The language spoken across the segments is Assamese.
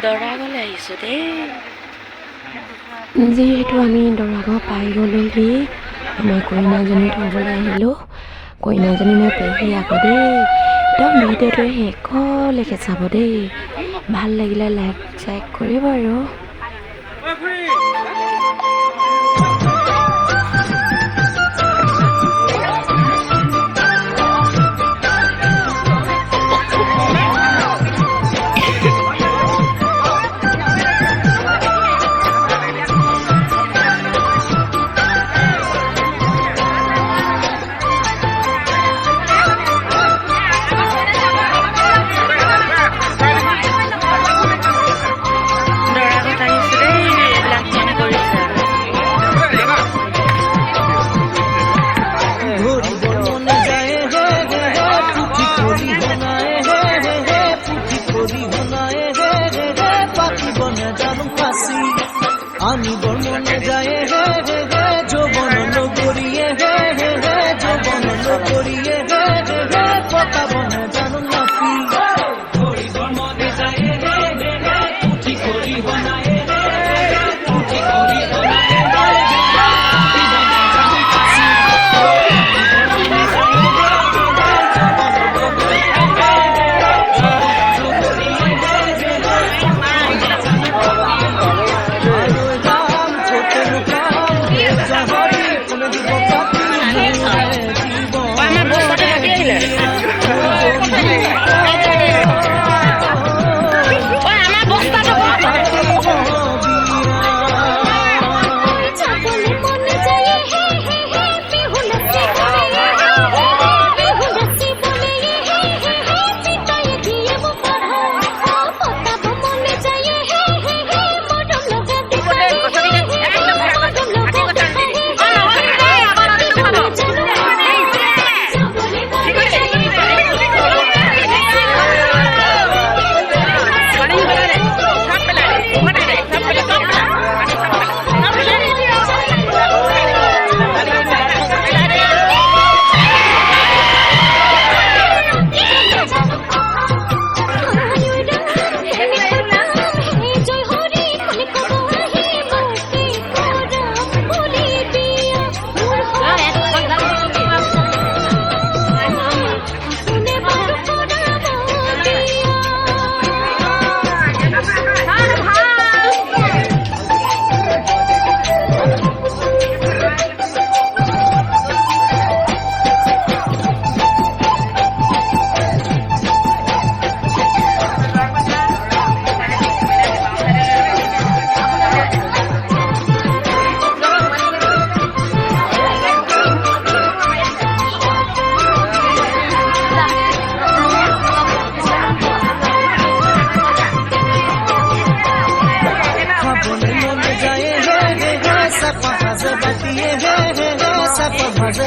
দৰাঘৰলৈ আহিছোঁ দেই। যিহেতু আমি দৰাঘৰ পাই গ'লোহি, আমাৰ কইনাজনী থ'বলৈ আহিলোঁ। কইনাজনী মোৰ পেহী আকৌ দেই। একদম ভিডিঅ'টো শেষলৈকে চাব দেই। ভাল লাগিলে লাইক চাইক কৰিব আৰু। আমি বর্মনে যায় হে হে হে যৌবন নগরিয়ে হে হে হে যৌবন নগরিয়ে হে হে হে পতা বনে জানো নাকি হরি বর্মনে যায় হে হে হে পুঠি করি বনায় হে পুঠি করি বনায় হে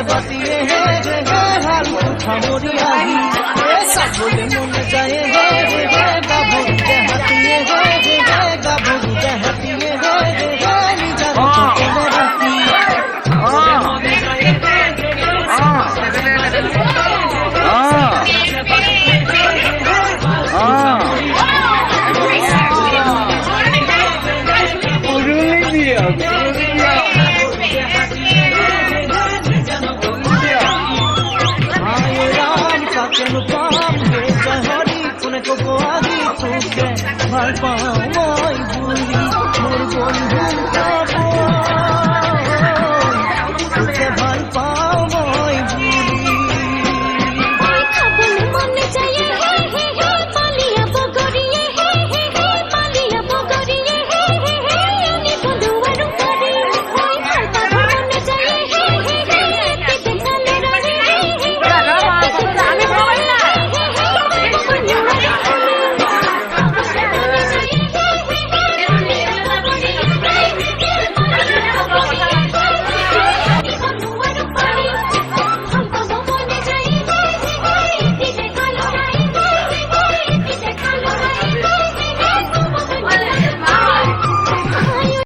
বাতিয়ে হে হে হে হাল খামরি আহি এসা বলে মনে যায় হে হে হে গাবুতে হাতিয়ে হে হে হে গাবুতে হাতিয়ে হে হে হে নিজা কোনে রাখি মনে যায় হে হে Hãy subscribe cho kênh Ghiền Mì Gõ để không bỏ lỡ những video hấp dẫn.